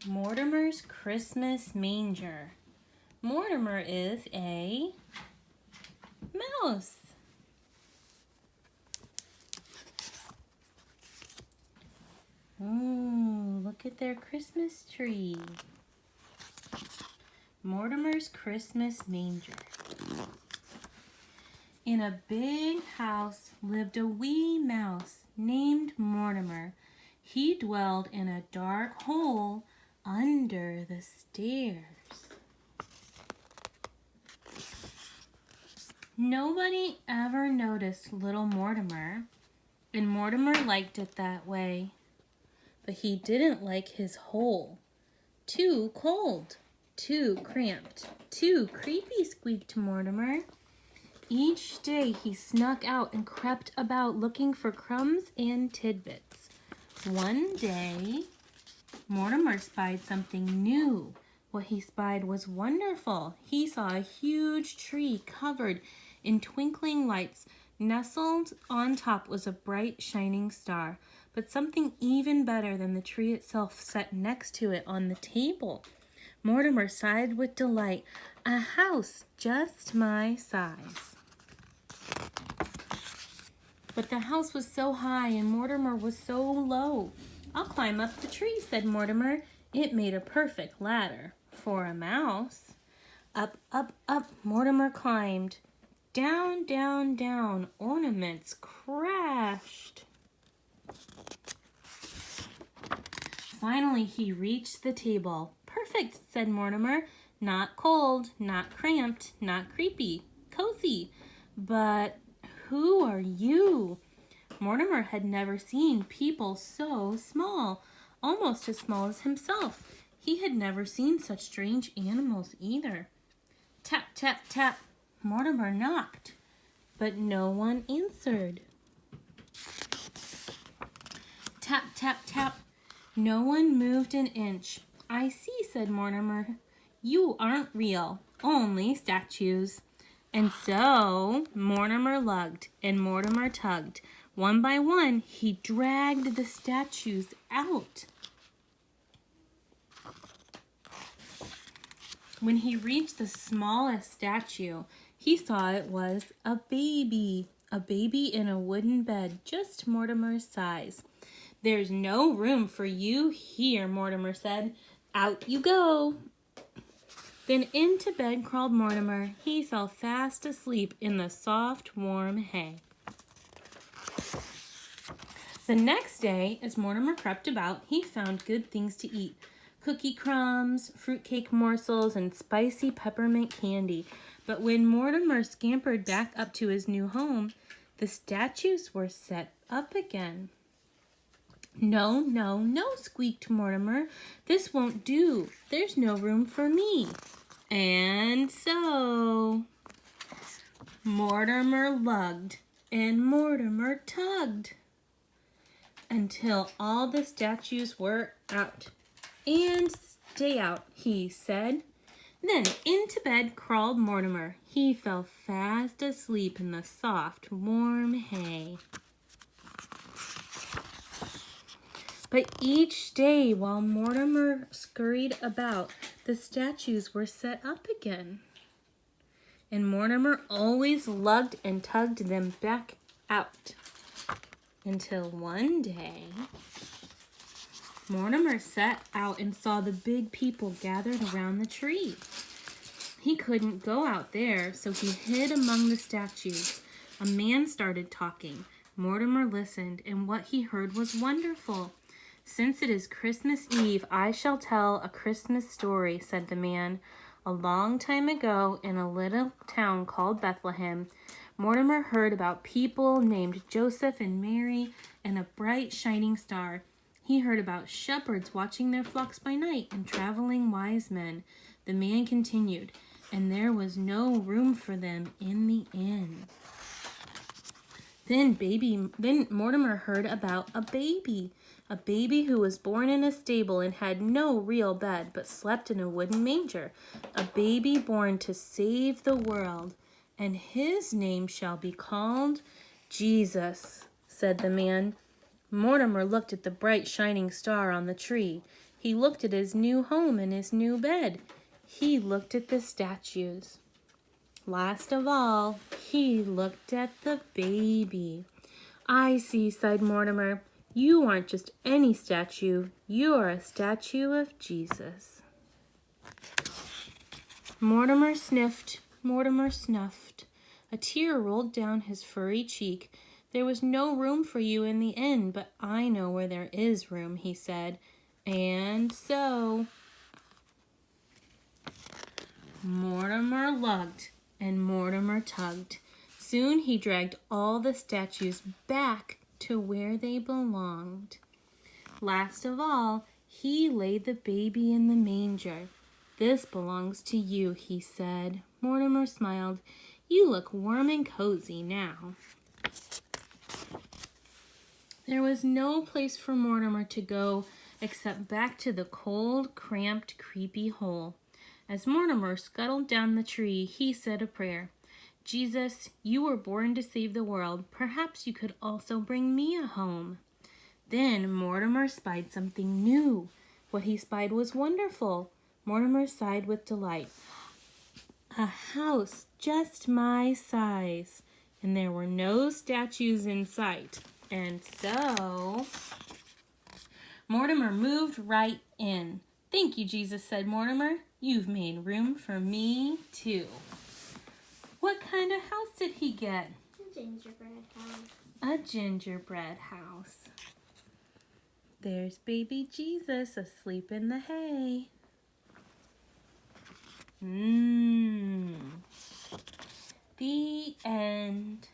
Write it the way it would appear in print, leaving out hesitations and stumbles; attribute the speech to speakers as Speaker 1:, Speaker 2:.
Speaker 1: Mortimer's Christmas Manger. Mortimer is a mouse. Ooh, look at their Christmas tree. Mortimer's Christmas Manger. In a big house lived a wee mouse named Mortimer. He dwelled in a dark hole under the stairs. Nobody ever noticed little Mortimer, and Mortimer liked it that way. But he didn't like his hole. Too cold, too cramped, too creepy, squeaked Mortimer. Each day he snuck out and crept about looking for crumbs and tidbits. One day, Mortimer spied something new. What he spied was wonderful. He saw a huge tree covered in twinkling lights. Nestled on top was a bright, shining star, but something even better than the tree itself sat next to it on the table. Mortimer sighed with delight. A house just my size. But the house was so high and Mortimer was so low. I'll climb up the tree, said Mortimer. It made a perfect ladder for a mouse. Up, up, up, Mortimer climbed. Down, down, down, ornaments crashed. Finally, he reached the table. Perfect, said Mortimer. Not cold, not cramped, not creepy, cozy. But who are you? Mortimer had never seen people so small, almost as small as himself. He had never seen such strange animals either. Tap, tap, tap. Mortimer knocked, but no one answered. Tap, tap, tap. No one moved an inch. I see, said Mortimer. You aren't real, only statues. And so Mortimer lugged and Mortimer tugged. One by one, he dragged the statues out. When he reached the smallest statue, he saw it was a baby in a wooden bed, just Mortimer's size. There's no room for you here, Mortimer said. Out you go. Then into bed crawled Mortimer. He fell fast asleep in the soft, warm hay. The next day, as Mortimer crept about, he found good things to eat. Cookie crumbs, fruitcake morsels, and spicy peppermint candy. But when Mortimer scampered back up to his new home, the statues were set up again. No, no, no, squeaked Mortimer. This won't do. There's no room for me. And so Mortimer lugged and Mortimer tugged until all the statues were out. And stay out, he said. Then into bed crawled Mortimer. He fell fast asleep in the soft, warm hay. But each day while Mortimer scurried about, the statues were set up again. And Mortimer always lugged and tugged them back out. Until one day, Mortimer set out and saw the big people gathered around the tree. He couldn't go out there, so he hid among the statues. A man started talking. Mortimer listened, and what he heard was wonderful. Since it is Christmas Eve, I shall tell a Christmas story, said the man. A long time ago, in a little town called Bethlehem, Mortimer heard about people named Joseph and Mary and a bright shining star. He heard about shepherds watching their flocks by night and traveling wise men. The man continued, and there was no room for them in the inn. Then Mortimer heard about a baby who was born in a stable and had no real bed but slept in a wooden manger, a baby born to save the world, and his name shall be called Jesus, said the man. Mortimer looked at the bright shining star on the tree. He looked at his new home and his new bed. He looked at the statues. Last of all, he looked at the baby. I see, sighed Mortimer. You aren't just any statue. You are a statue of Jesus. Mortimer sniffed. Mortimer snuffed. A tear rolled down his furry cheek. There was no room for you in the inn, but I know where there is room, he said. And so Mortimer lugged and Mortimer tugged. Soon he dragged all the statues back to where they belonged. Last of all, he laid the baby in the manger. This belongs to you, he said. Mortimer smiled. You look warm and cozy now. There was no place for Mortimer to go except back to the cold, cramped, creepy hole. As Mortimer scuttled down the tree, he said a prayer. Jesus, you were born to save the world. Perhaps you could also bring me a home. Then Mortimer spied something new. What he spied was wonderful. Mortimer sighed with delight. A house just my size. And there were no statues in sight. And so Mortimer moved right in. Thank you, Jesus, said Mortimer. You've made room for me, too. What kind of house did he get?
Speaker 2: A gingerbread house.
Speaker 1: A gingerbread house. There's baby Jesus asleep in the hay. The end.